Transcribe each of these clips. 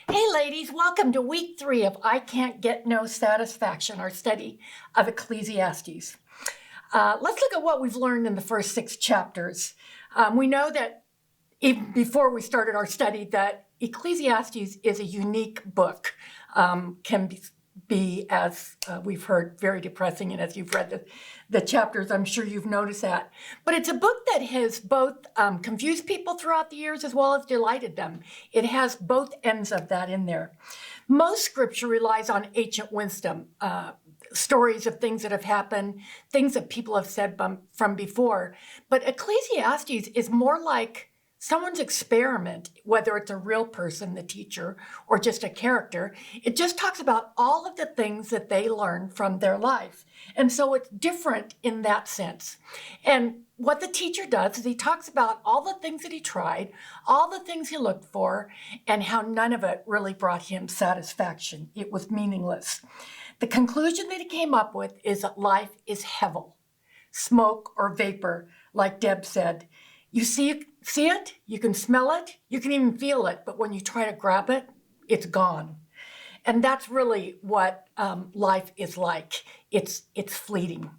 Hey ladies, welcome to week 3 of I Can't Get No Satisfaction, our study of Ecclesiastes. Let's look at what we've learned in the first 6 chapters. We know that even before we started our study that Ecclesiastes is a unique book, can be as we've heard, very depressing, and as you've read the chapters, I'm sure you've noticed that. But it's a book that has both confused people throughout the years as well as delighted them. It has both ends of that in there. Most scripture relies on ancient wisdom, stories of things that have happened, things that people have said from before. But Ecclesiastes is more like someone's experiment, whether it's a real person, the teacher, or just a character. It just talks about all of the things that they learned from their life. And so it's different in that sense. And what the teacher does is he talks about all the things that he tried, all the things he looked for, and how none of it really brought him satisfaction. It was meaningless. The conclusion that he came up with is that life is hevel, smoke or vapor, like Deb said. You see it, you can smell it, you can even feel it, but when you try to grab it, it's gone. And that's really what life is like. It's fleeting.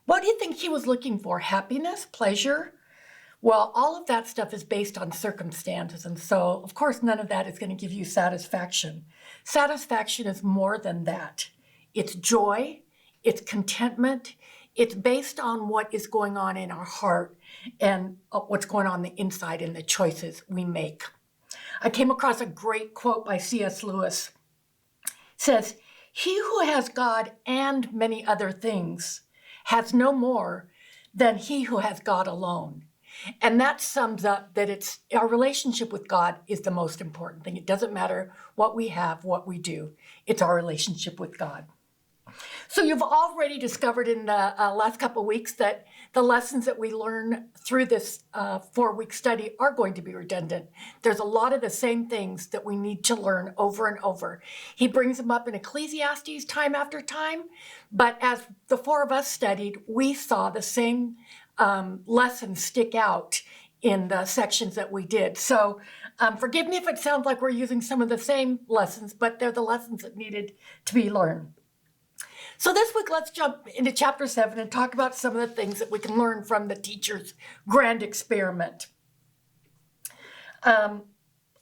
What do you think he was looking for? Happiness, pleasure? Well, all of that stuff is based on circumstances. And so, of course, none of that is going to give you satisfaction. Satisfaction is more than that. It's joy, it's contentment. It's based on what is going on in our heart and what's going on the inside and the choices we make. I came across a great quote by C.S. Lewis. It says, "He who has God and many other things has no more than he who has God alone." And that sums up that it's our relationship with God is the most important thing. It doesn't matter what we have, what we do. It's our relationship with God. So you've already discovered in the last couple of weeks that the lessons that we learn through this 4-week study are going to be redundant. There's a lot of the same things that we need to learn over and over. He brings them up in Ecclesiastes time after time, but as the 4 of us studied, we saw the same lessons stick out in the sections that we did. So forgive me if it sounds like we're using some of the same lessons, but they're the lessons that needed to be learned. So this week, let's jump into chapter 7 and talk about some of the things that we can learn from the teacher's grand experiment.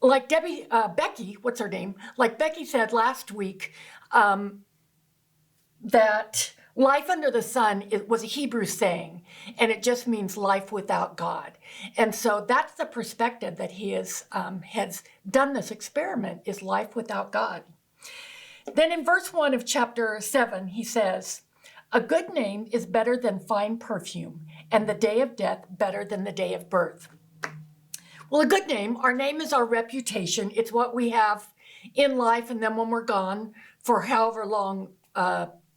Like Becky, what's her name? Like Becky said last week, that life under the sun was a Hebrew saying, and it just means life without God. And so that's the perspective that he has done this experiment, is life without God. Then in verse 1 of chapter 7, he says, "A good name is better than fine perfume, and the day of death better than the day of birth." Well, a good name, our name is our reputation. It's what we have in life, and then when we're gone, for however long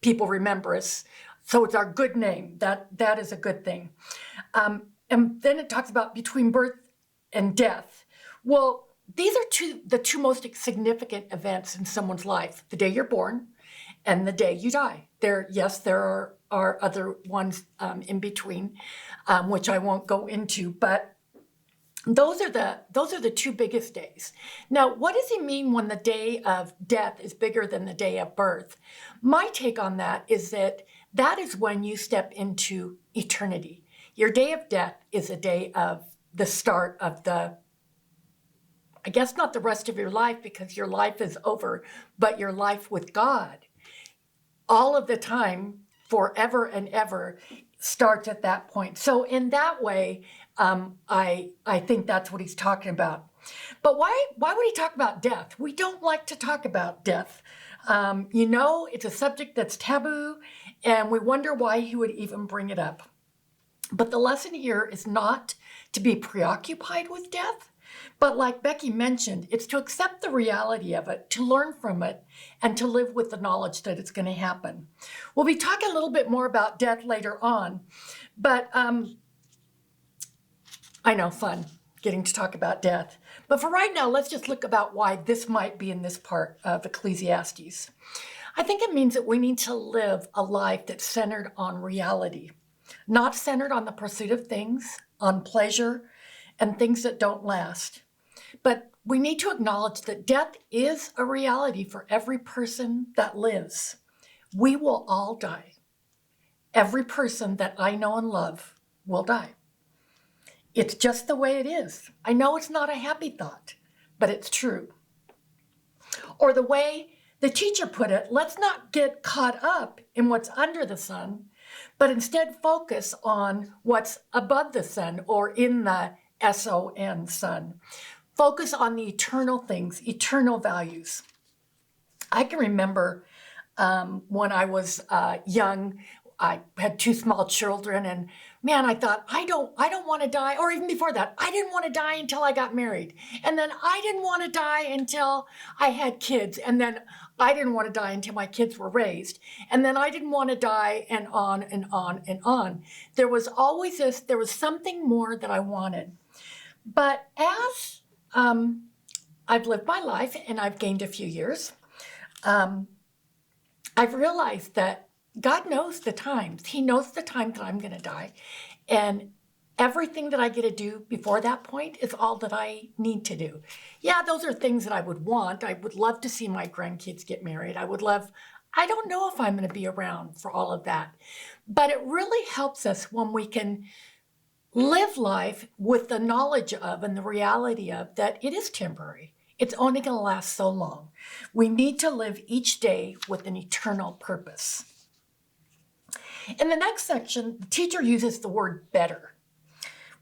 people remember us. So it's our good name. That is a good thing. And then it talks about between birth and death. Well, these are the two most significant events in someone's life: the day you're born and the day you die. There are other ones in between, which I won't go into, but those are the 2 biggest days. Now, what does he mean when the day of death is bigger than the day of birth? My take on that is that is when you step into eternity. Your day of death is a day of the start of I guess not the rest of your life, because your life is over, but your life with God, all of the time, forever and ever, starts at that point. So in that way, I think that's what he's talking about. But why would he talk about death? We don't like to talk about death. It's a subject that's taboo, and we wonder why he would even bring it up. But the lesson here is not to be preoccupied with death, but like Becky mentioned, it's to accept the reality of it, to learn from it, and to live with the knowledge that it's going to happen. We'll be talking a little bit more about death later on, but I know, fun getting to talk about death. But for right now, let's just look about why this might be in this part of Ecclesiastes. I think it means that we need to live a life that's centered on reality, not centered on the pursuit of things, on pleasure, and things that don't last, but we need to acknowledge that death is a reality for every person that lives. We will all die. Every person that I know and love will die. It's just the way it is. I know it's not a happy thought, but it's true. Or the way the teacher put it, let's not get caught up in what's under the sun, but instead focus on what's above the sun or in the S-O-N, sun. Focus on the eternal things, eternal values. I can remember when I was young, I had 2 small children, and man, I thought, I don't want to die. Or even before that, I didn't want to die until I got married. And then I didn't want to die until I had kids. And then I didn't want to die until my kids were raised. And then I didn't want to die, and on and on and on. There was always there was something more that I wanted. But as I've lived my life and I've gained a few years, I've realized that God knows the times. He knows the time that I'm going to die. And everything that I get to do before that point is all that I need to do. Yeah, those are things that I would want. I would love to see my grandkids get married. I don't know if I'm going to be around for all of that. But it really helps us when we can live life with the knowledge of and the reality of that it is temporary. It's only going to last so long. We need to live each day with an eternal purpose. In the next section, the teacher uses the word better.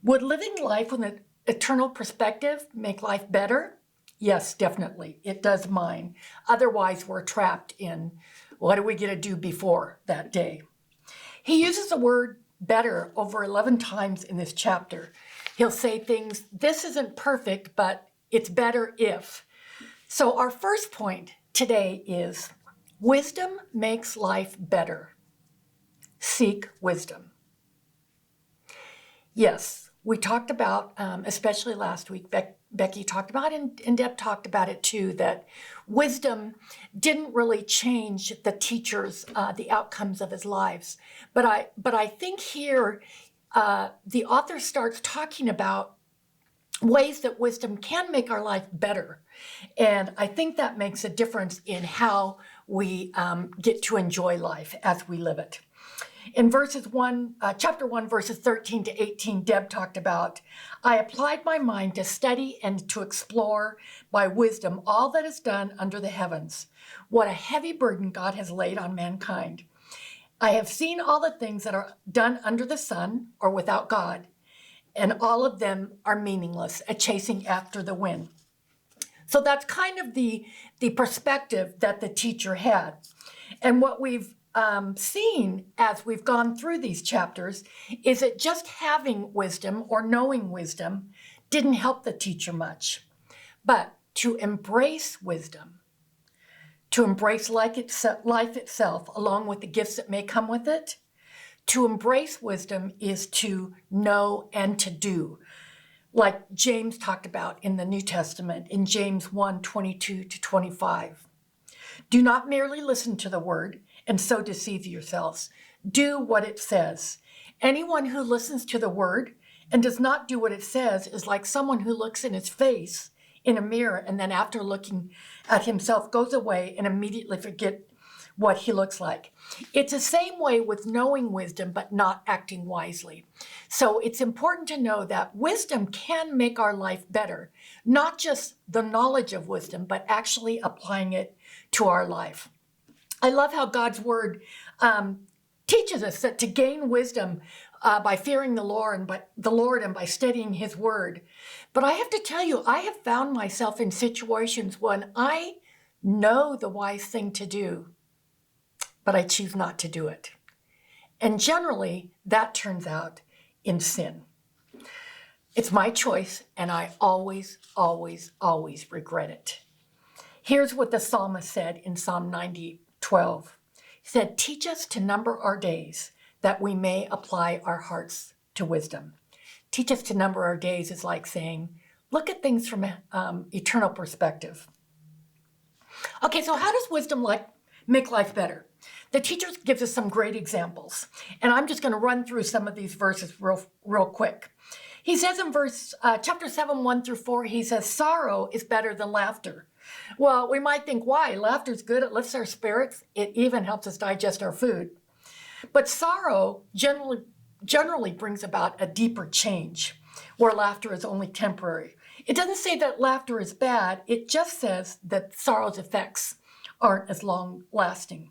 Would living life with an eternal perspective make life better? Yes, definitely. It does mine. Otherwise, we're trapped in what do we get to do before that day? He uses the word better over 11 times in this chapter. He'll say things, this isn't perfect, but it's better if. So our first point today is wisdom makes life better. Seek wisdom. Yes, we talked about, especially last week, Becky talked about it, and Deb talked about it too, that wisdom didn't really change the teacher's, the outcomes of his lives. But I think here the author starts talking about ways that wisdom can make our life better. And I think that makes a difference in how we get to enjoy life as we live it. In chapter 1, verses 13 to 18, Deb talked about, I applied my mind to study and to explore by wisdom all that is done under the heavens. What a heavy burden God has laid on mankind. I have seen all the things that are done under the sun or without God, and all of them are meaningless, a chasing after the wind. So that's kind of the perspective that the teacher had. And what we've seen as we've gone through these chapters is that just having wisdom or knowing wisdom didn't help the teacher much. But to embrace wisdom, to embrace life itself along with the gifts that may come with it, to embrace wisdom is to know and to do. Like James talked about in the New Testament in James 1:22 to 25. Do not merely listen to the word and so deceive yourselves. Do what it says. Anyone who listens to the word and does not do what it says is like someone who looks in his face in a mirror and then after looking at himself goes away and immediately forget what he looks like. It's the same way with knowing wisdom but not acting wisely. So it's important to know that wisdom can make our life better, not just the knowledge of wisdom, but actually applying it to our life. I love how God's word teaches us that to gain wisdom by fearing the Lord and by studying his word. But I have to tell you, I have found myself in situations when I know the wise thing to do, but I choose not to do it. And generally, that turns out in sin. It's my choice, and I always, always, always regret it. Here's what the psalmist said in Psalm 90:12. He said, teach us to number our days that we may apply our hearts to wisdom. Teach us to number our days is like saying, look at things from an eternal perspective. Okay, so how does wisdom make life better? The teacher gives us some great examples, and I'm just going to run through some of these verses real quick. He says in chapter 7, 1-4, he says, sorrow is better than laughter. Well, we might think, why? Laughter's good. It lifts our spirits. It even helps us digest our food. But sorrow generally brings about a deeper change, where laughter is only temporary. It doesn't say that laughter is bad. It just says that sorrow's effects aren't as long-lasting.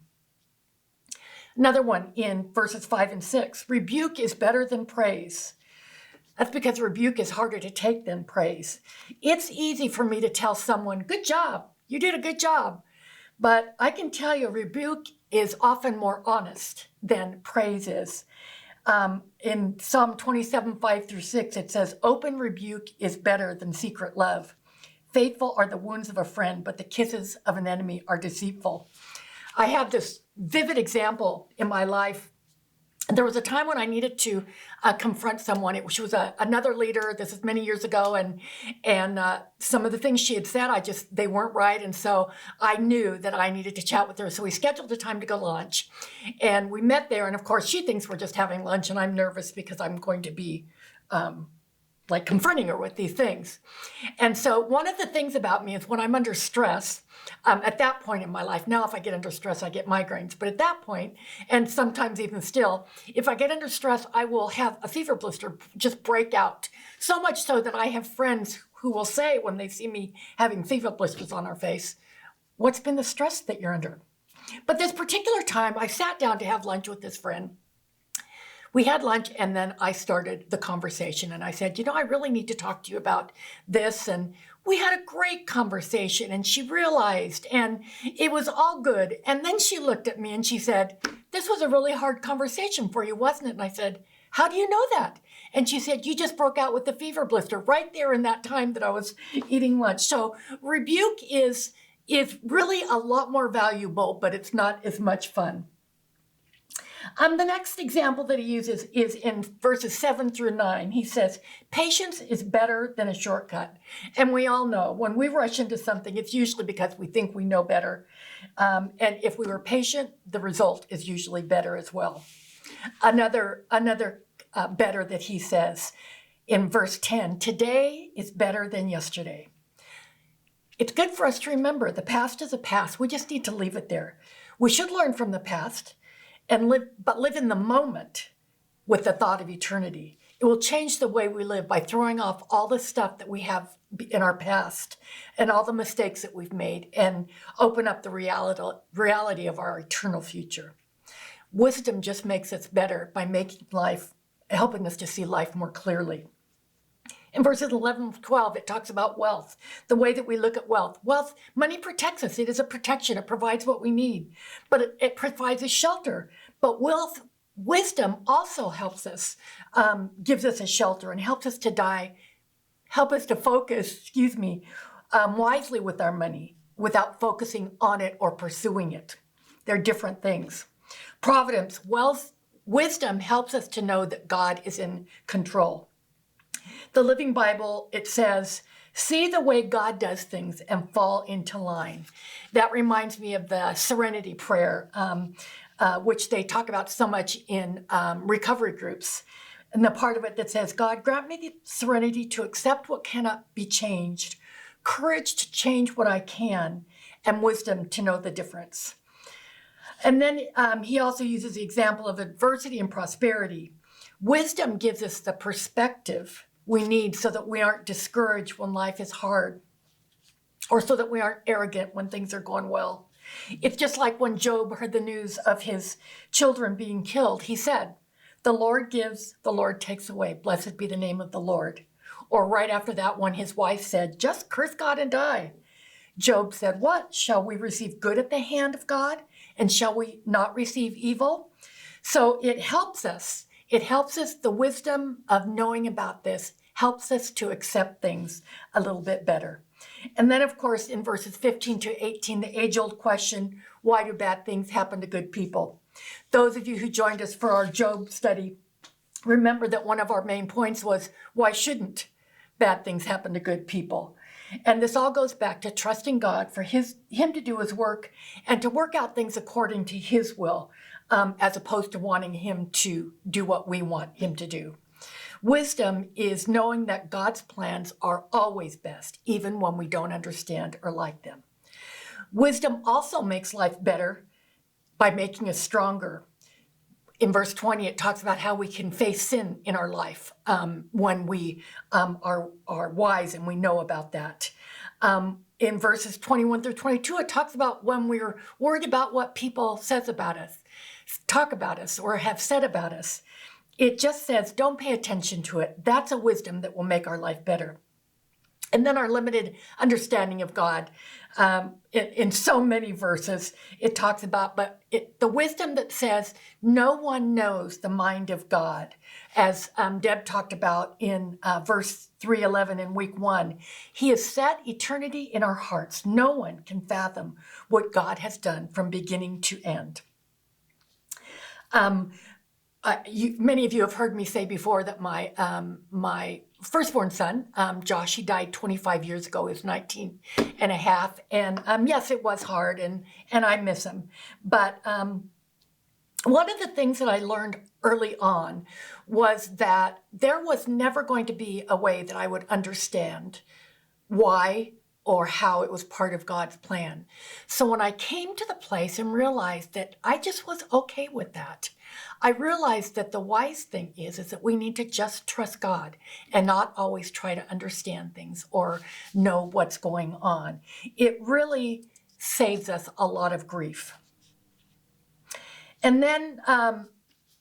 Another one in verses 5 and 6, rebuke is better than praise. That's because rebuke is harder to take than praise. It's easy for me to tell someone, good job, you did a good job. But I can tell you rebuke is often more honest than praise is. In Psalm 27, 5-6, it says, open rebuke is better than secret love. Faithful are the wounds of a friend, but the kisses of an enemy are deceitful. I have this vivid example in my life. There was a time when I needed to confront someone. She was another leader. This is many years ago, and some of the things she had said, they weren't right, and so I knew that I needed to chat with her. So we scheduled a time to go lunch, and we met there. And of course, she thinks we're just having lunch, and I'm nervous because I'm going to be confronting her with these things. And so one of the things about me is when I'm under stress, at that point in my life, now if I get under stress, I get migraines. But at that point, and sometimes even still, if I get under stress, I will have a fever blister just break out. So much so that I have friends who will say when they see me having fever blisters on our face, what's been the stress that you're under? But this particular time, I sat down to have lunch with this friend. We had lunch, and then I started the conversation, and I said, I really need to talk to you about this. And we had a great conversation, and she realized, and it was all good. And then she looked at me and she said, this was a really hard conversation for you, wasn't it? And I said, how do you know that? And she said, you just broke out with the fever blister right there in that time that I was eating lunch. So rebuke is really a lot more valuable, but it's not as much fun. The next example that he uses is in verses 7-9. He says, patience is better than a shortcut. And we all know when we rush into something, it's usually because we think we know better. And if we were patient, the result is usually better as well. Another better that he says in verse 10, today is better than yesterday. It's good for us to remember the past is a past. We just need to leave it there. We should learn from the past. But live in the moment with the thought of eternity. It will change the way we live by throwing off all the stuff that we have in our past and all the mistakes that we've made and open up the reality of our eternal future. Wisdom just makes us better by helping us to see life more clearly. In verses 11-12, it talks about wealth, the way that we look at wealth. Money protects us. It is a protection. It provides what we need, but it provides a shelter. But wisdom also helps us, gives us a shelter and helps us help us to focus, wisely with our money without focusing on it or pursuing it. They're different things. Providence, wisdom helps us to know that God is in control. The Living Bible, it says, see the way God does things and fall into line. That reminds me of the serenity prayer, which they talk about so much in recovery groups. And the part of it that says, God, grant me the serenity to accept what cannot be changed, courage to change what I can, and wisdom to know the difference. And then he also uses the example of adversity and prosperity. Wisdom gives us the perspective we need so that we aren't discouraged when life is hard, or so that we aren't arrogant when things are going well. It's just like when Job heard the news of his children being killed. He said, the Lord gives, the Lord takes away. Blessed be the name of the Lord. Or right after that, when his wife said, just curse God and die. Job said, what? Shall we receive good at the hand of God? And shall we not receive evil? So it helps us. It helps us, the wisdom of knowing about this helps us to accept things a little bit better. And then, of course, in verses 15-18, the age-old question, why do bad things happen to good people? Those of you who joined us for our Job study, remember that one of our main points was, why shouldn't bad things happen to good people? And this all goes back to trusting God for him to do his work and to work out things according to his will, as opposed to wanting him to do what we want him to do. Wisdom is knowing that God's plans are always best, even when we don't understand or like them. Wisdom also makes life better by making us stronger. In verse 20, it talks about how we can face sin in our life when we are wise and we know about that. In verses 21 through 22, it talks about when we're worried about what people says about us, talk about us, or have said about us. It just says, don't pay attention to it. That's a wisdom that will make our life better. And then our limited understanding of God. In so many verses, it talks about, the wisdom that says no one knows the mind of God. As Deb talked about in verse 3:11 in week 1, he has set eternity in our hearts. No one can fathom what God has done from beginning to end. Many of you have heard me say before that my firstborn son, Josh, he died 25 years ago. He was 19 and a half. And yes, it was hard, and I miss him. But one of the things that I learned early on was that there was never going to be a way that I would understand why or how it was part of God's plan. So when I came to the place and realized that I just was okay with that, I realized that the wise thing is that we need to just trust God and not always try to understand things or know what's going on. It really saves us a lot of grief. And then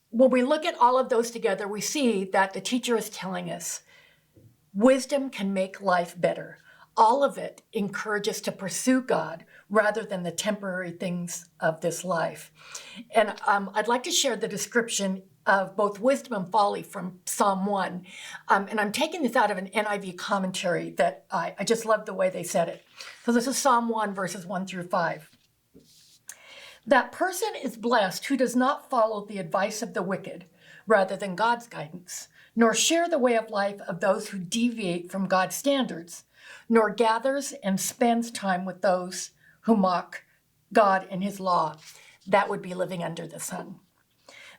when we look at all of those together, we see that the teacher is telling us wisdom can make life better. All of it encourages us to pursue God rather than the temporary things of this life. And I'd like to share the description of both wisdom and folly from Psalm 1. And I'm taking this out of an NIV commentary that I just love the way they said it. So this is Psalm 1, verses 1 through 5. That person is blessed who does not follow the advice of the wicked rather than God's guidance, nor share the way of life of those who deviate from God's standards, nor gathers and spends time with those who mock God and his law. That would be living under the sun.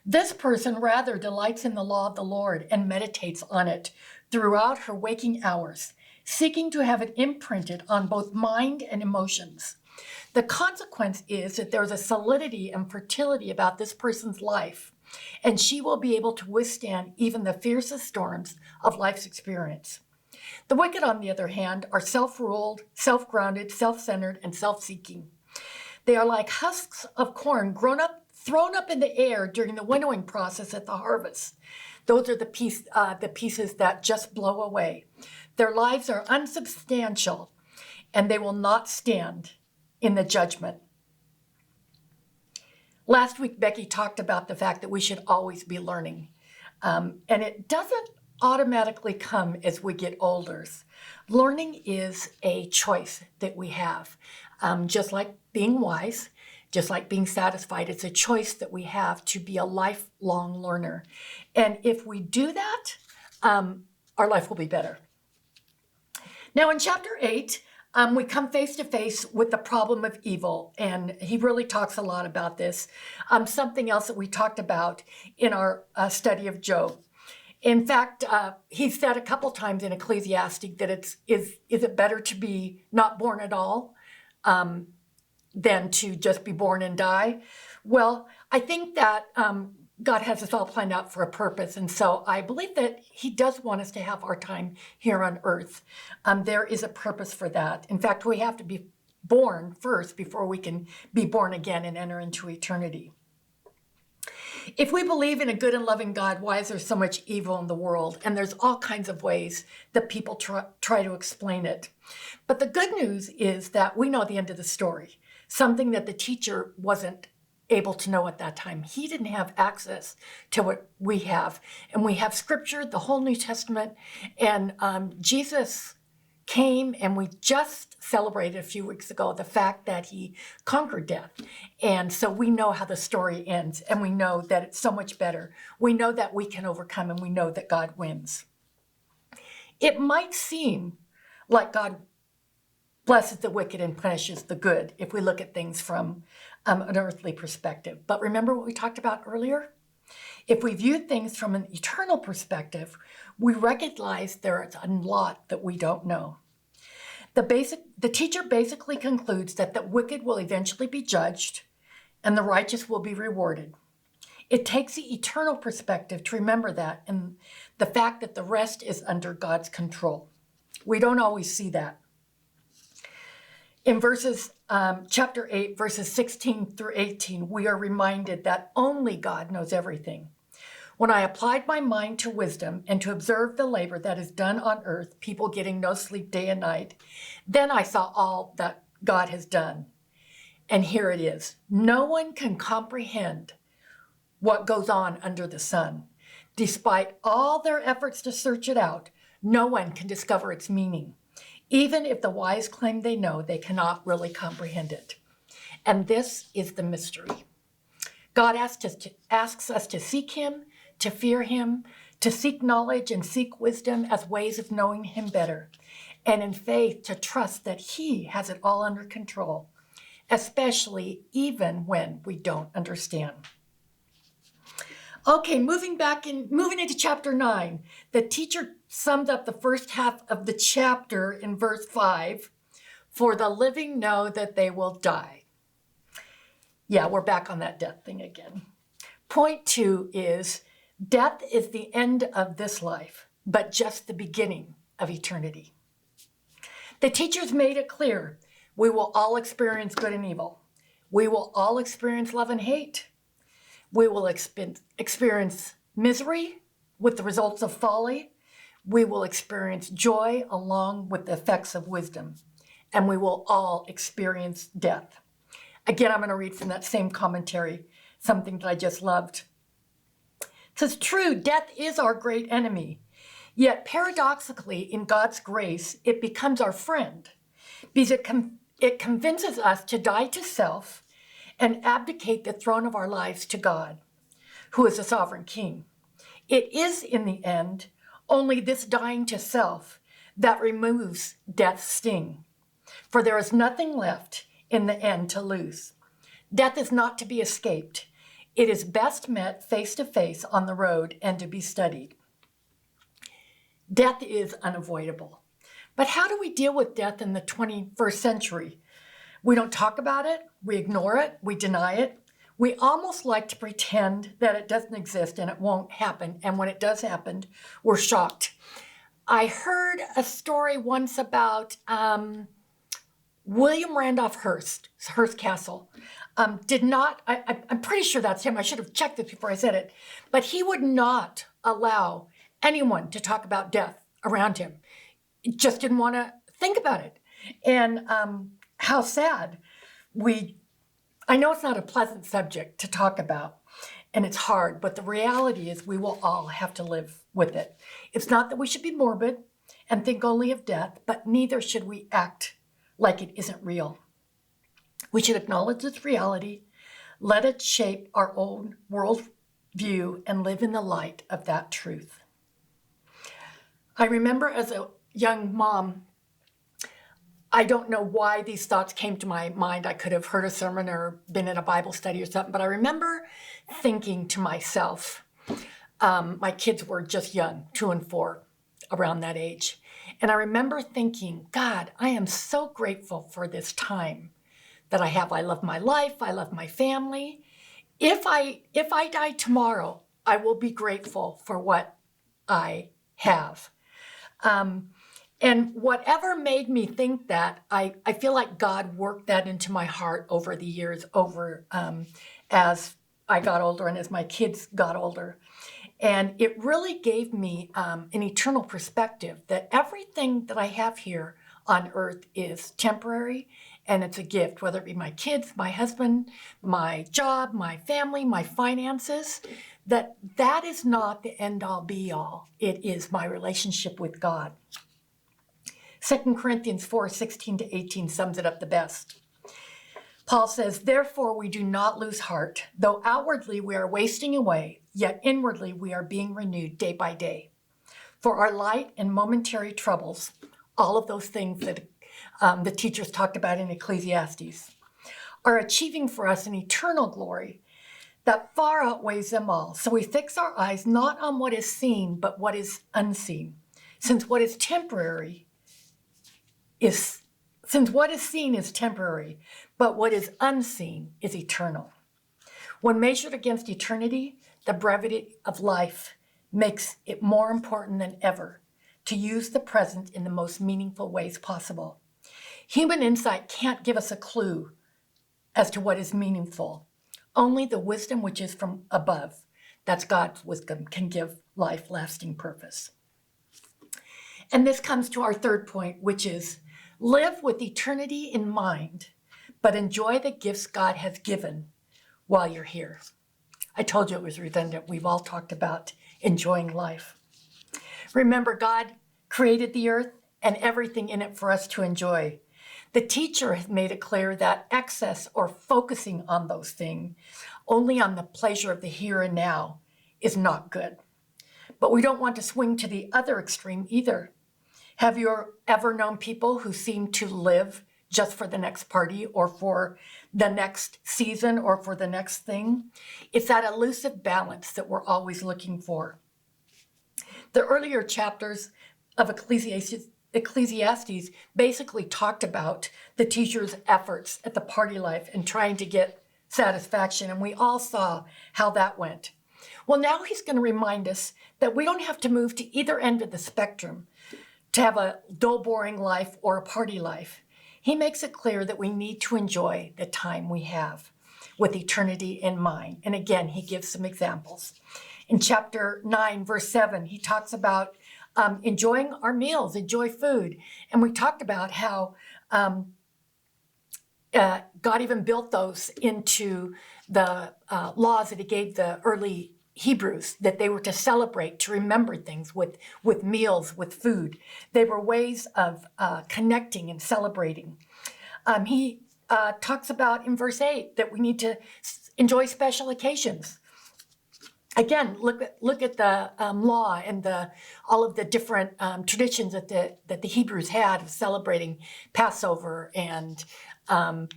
This person rather delights in the law of the Lord and meditates on it throughout her waking hours, seeking to have it imprinted on both mind and emotions. The consequence is that there's a solidity and fertility about this person's life, and she will be able to withstand even the fiercest storms of life's experience. The wicked, on the other hand, are self-ruled, self-grounded, self-centered, and self-seeking. They are like husks of corn thrown up in the air during the winnowing process at the harvest. Those are the pieces that just blow away. Their lives are unsubstantial, and they will not stand in the judgment. Last week, Becky talked about the fact that we should always be learning. And it doesn't automatically come as we get older. Learning is a choice that we have. Just like being wise, just like being satisfied, it's a choice that we have to be a lifelong learner. And if we do that, our life will be better. Now in chapter 8, we come face to face with the problem of evil, and he really talks a lot about this. Something else that we talked about in our study of Job. In fact, he said a couple times in Ecclesiastes that is it better to be not born at all than to just be born and die? Well, I think that God has us all planned out for a purpose. And so I believe that he does want us to have our time here on earth. There is a purpose for that. In fact, we have to be born first before we can be born again and enter into eternity. If we believe in a good and loving God, why is there so much evil in the world? And there's all kinds of ways that people try to explain it. But the good news is that we know the end of the story, something that the teacher wasn't able to know at that time. He didn't have access to what we have. And we have scripture, the whole New Testament, and Jesus came, and we just celebrated a few weeks ago the fact that he conquered death. And so we know how the story ends, and we know that it's so much better. We know that we can overcome, and we know that God wins. It might seem like God blesses the wicked and punishes the good if we look at things from an earthly perspective. But remember what we talked about earlier? If we view things from an eternal perspective, we recognize there is a lot that we don't know. The teacher basically concludes that the wicked will eventually be judged and the righteous will be rewarded. It takes the eternal perspective to remember that and the fact that the rest is under God's control. We don't always see that. In chapter 8, verses 16 through 18, we are reminded that only God knows everything. When I applied my mind to wisdom and to observe the labor that is done on earth, people getting no sleep day and night, then I saw all that God has done. And here it is. No one can comprehend what goes on under the sun. Despite all their efforts to search it out, no one can discover its meaning. Even if the wise claim they know, they cannot really comprehend it. And this is the mystery. God asks us to seek him, to fear him, to seek knowledge and seek wisdom as ways of knowing him better, and in faith to trust that he has it all under control, especially even when we don't understand. Okay, moving into chapter 9, the teacher summed up the first half of the chapter in verse 5, for the living know that they will die. Yeah, we're back on that death thing again. Point 2 is, death is the end of this life, but just the beginning of eternity. The teachers made it clear, we will all experience good and evil. We will all experience love and hate. We will experience misery with the results of folly. We will experience joy along with the effects of wisdom. And we will all experience death. Again, I'm going to read from that same commentary, something that I just loved. It says, true, death is our great enemy. Yet paradoxically, in God's grace, it becomes our friend because it convinces us to die to self and abdicate the throne of our lives to God, who is the sovereign king. It is, in the end, only this dying to self that removes death's sting, for there is nothing left in the end to lose. Death is not to be escaped. It is best met face to face on the road and to be studied. Death is unavoidable. But how do we deal with death in the 21st century? We don't talk about it, we ignore it, we deny it. We almost like to pretend that it doesn't exist and it won't happen. And when it does happen, we're shocked. I heard a story once about William Randolph Hearst Castle. I'm pretty sure that's him. I should have checked this before I said it. But he would not allow anyone to talk about death around him. He just didn't want to think about it. And how sad. I know it's not a pleasant subject to talk about, and it's hard, but the reality is we will all have to live with it. It's not that we should be morbid and think only of death, but neither should we act like it isn't real. We should acknowledge its reality, let it shape our own world view, and live in the light of that truth. I remember as a young mom, I don't know why these thoughts came to my mind. I could have heard a sermon or been in a Bible study or something, but I remember thinking to myself, my kids were just young, 2 and 4, around that age. And I remember thinking, God, I am so grateful for this time that I have. I love my life. I love my family. If I die tomorrow, I will be grateful for what I have. And whatever made me think that, I feel like God worked that into my heart over the years, as I got older and as my kids got older. And it really gave me an eternal perspective that everything that I have here on earth is temporary and it's a gift, whether it be my kids, my husband, my job, my family, my finances, that is not the end all be all. It is my relationship with God. 2 Corinthians 4:16-18 sums it up the best. Paul says, therefore we do not lose heart. Though outwardly we are wasting away, yet inwardly we are being renewed day by day. For our light and momentary troubles, all of those things that the teachers talked about in Ecclesiastes, are achieving for us an eternal glory that far outweighs them all. So we fix our eyes not on what is seen, but what is unseen. Since what is seen is temporary, but what is unseen is eternal. When measured against eternity, the brevity of life makes it more important than ever to use the present in the most meaningful ways possible. Human insight can't give us a clue as to what is meaningful. Only the wisdom which is from above, that's God's wisdom, can give life lasting purpose. And this comes to our third point, which is live with eternity in mind, but enjoy the gifts God has given while you're here. I told you it was redundant. We've all talked about enjoying life. Remember, God created the earth and everything in it for us to enjoy. The teacher has made it clear that excess or focusing on those things, only on the pleasure of the here and now, is not good. But we don't want to swing to the other extreme either. Have you ever known people who seem to live just for the next party or for the next season or for the next thing? It's that elusive balance that we're always looking for. The earlier chapters of Ecclesiastes basically talked about the teacher's efforts at the party life and trying to get satisfaction, and we all saw how that went. Well, now he's going to remind us that we don't have to move to either end of the spectrum to have a dull, boring life or a party life. He makes it clear that we need to enjoy the time we have with eternity in mind. And again, he gives some examples. In chapter 9, verse 7, he talks about enjoying our meals, enjoy food. And we talked about how God even built those into the laws that he gave the early Hebrews, that they were to celebrate, to remember things with meals, with food. They were ways of connecting and celebrating. He talks about in verse 8 that we need to enjoy special occasions. Again, look at the law and all of the different traditions that the Hebrews had of celebrating Passover and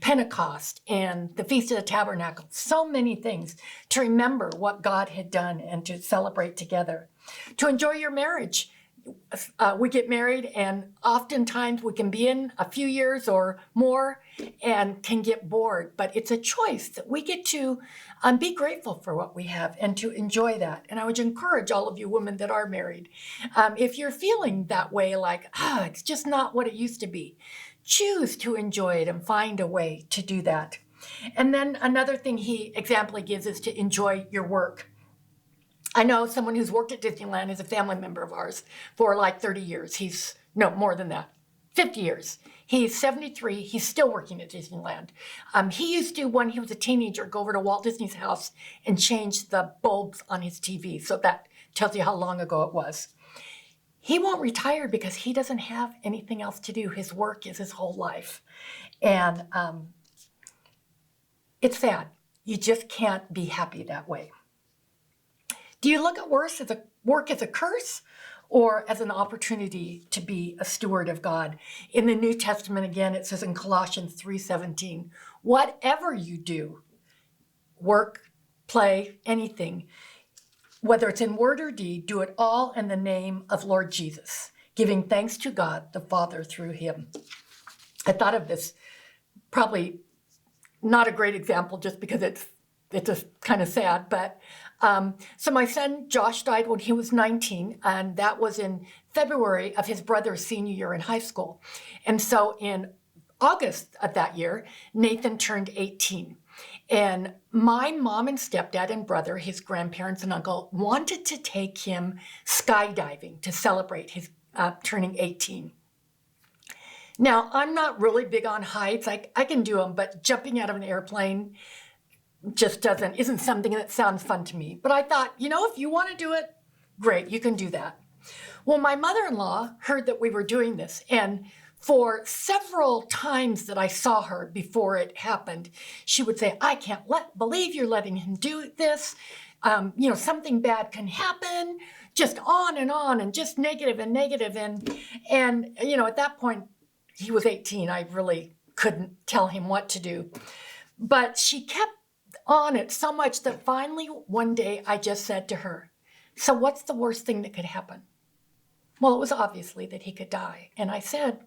Pentecost and the Feast of the Tabernacle. So many things to remember what God had done and to celebrate together. To enjoy your marriage. We get married and oftentimes we can be in a few years or more and can get bored, but it's a choice that we get to be grateful for what we have and to enjoy that. And I would encourage all of you women that are married, if you're feeling that way, like, it's just not what it used to be, choose to enjoy it and find a way to do that. And then another thing example he gives is to enjoy your work. I know someone who's worked at Disneyland is a family member of ours for like 30 years. No, more than that, 50 years. He's 73. He's still working at Disneyland. He used to, when he was a teenager, go over to Walt Disney's house and change the bulbs on his TV. So that tells you how long ago it was. He won't retire because he doesn't have anything else to do. His work is his whole life. And it's sad. You just can't be happy that way. Do you look at work as a curse or as an opportunity to be a steward of God? In the New Testament, again, it says in Colossians 3:17, whatever you do, work, play, anything, whether it's in word or deed, do it all in the name of Lord Jesus, giving thanks to God the Father through him. I thought of this, probably not a great example just because it's just kind of sad, but so my son Josh died when he was 19, and that was in February of his brother's senior year in high school. And so in August of that year, Nathan turned 18. And my mom and stepdad and brother, his grandparents and uncle, wanted to take him skydiving to celebrate his turning 18. Now, I'm not really big on heights. I can do them, but jumping out of an airplane just isn't something that sounds fun to me. But I thought, if you want to do it, great, you can do that. Well, my mother-in-law heard that we were doing this, and for several times that I saw her before it happened, she would say, I can't believe you're letting him do this. Something bad can happen, just on and just negative. And at that point, he was 18. I really couldn't tell him what to do. But she kept on it so much that finally one day I just said to her, so what's the worst thing that could happen? Well, it was obviously that he could die. And I said,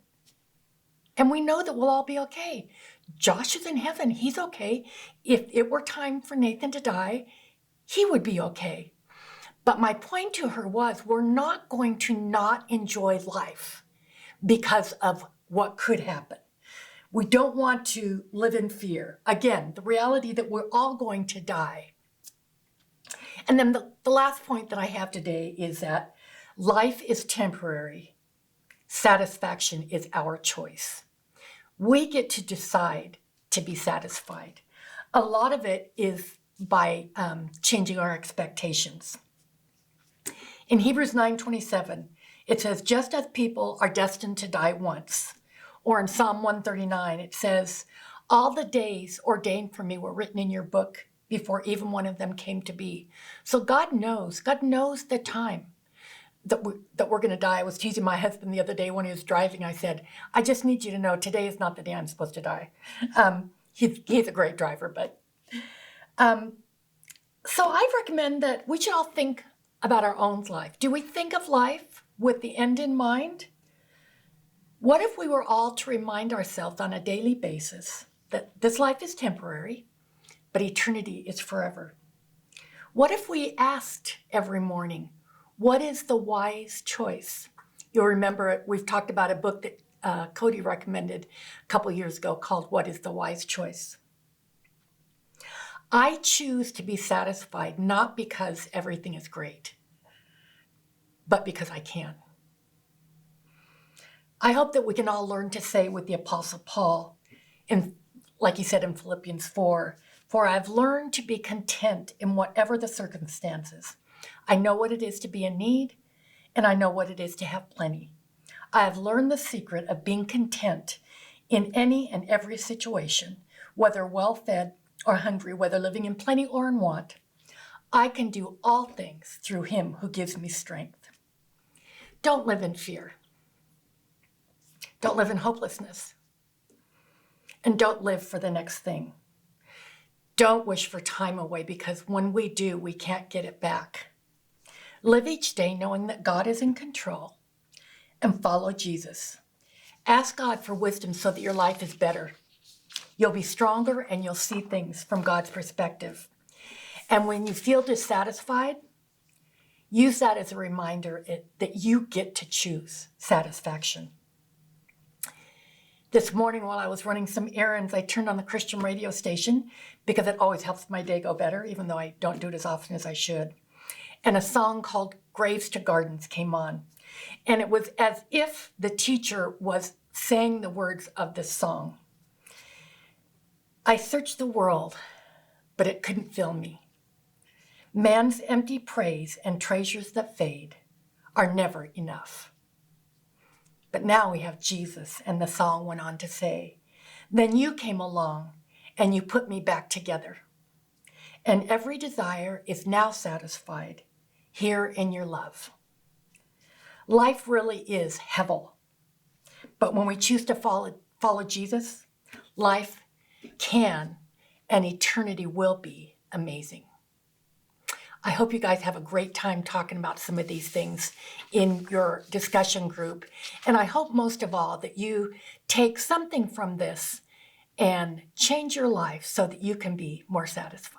and we know that we'll all be okay. Josh is in heaven. He's okay. If it were time for Nathan to die, he would be okay. But my point to her was, we're not going to not enjoy life because of what could happen. We don't want to live in fear. Again, the reality that we're all going to die. And then the last point that I have today is that life is temporary. Satisfaction is our choice. We get to decide to be satisfied. A lot of it is by changing our expectations. In Hebrews 9:27, it says, just as people are destined to die once. Or in Psalm 139, it says, all the days ordained for me were written in your book before even one of them came to be. So God knows the time that we're going to die. I was teasing my husband the other day when he was driving. I said, I just need you to know today is not the day I'm supposed to die. He's a great driver, but so I recommend that we should all think about our own life. Do we think of life with the end in mind? What if we were all to remind ourselves on a daily basis that this life is temporary, but eternity is forever? What if we asked every morning, what is the wise choice? You'll remember we've talked about a book that Cody recommended a couple years ago called What is the Wise Choice? I choose to be satisfied not because everything is great, but because I can. I hope that we can all learn to say with the Apostle Paul, like he said in Philippians 4, for I've learned to be content in whatever the circumstances. I know what it is to be in need, and I know what it is to have plenty. I have learned the secret of being content in any and every situation, whether well-fed or hungry, whether living in plenty or in want. I can do all things through him who gives me strength. Don't live in fear. Don't live in hopelessness. And don't live for the next thing. Don't wish for time away, because when we do, we can't get it back. Live each day knowing that God is in control, and follow Jesus. Ask God for wisdom so that your life is better. You'll be stronger and you'll see things from God's perspective. And when you feel dissatisfied, use that as a reminder that you get to choose satisfaction. This morning while I was running some errands, I turned on the Christian radio station because it always helps my day go better, even though I don't do it as often as I should. And a song called Graves to Gardens came on. And it was as if the teacher was saying the words of this song. I searched the world, but it couldn't fill me. Man's empty praise and treasures that fade are never enough. But now we have Jesus, and the song went on to say, then you came along and you put me back together. And every desire is now satisfied here in your love. Life really is hevel. But when we choose to follow Jesus, life can and eternity will be amazing. I hope you guys have a great time talking about some of these things in your discussion group. And I hope most of all that you take something from this and change your life so that you can be more satisfied.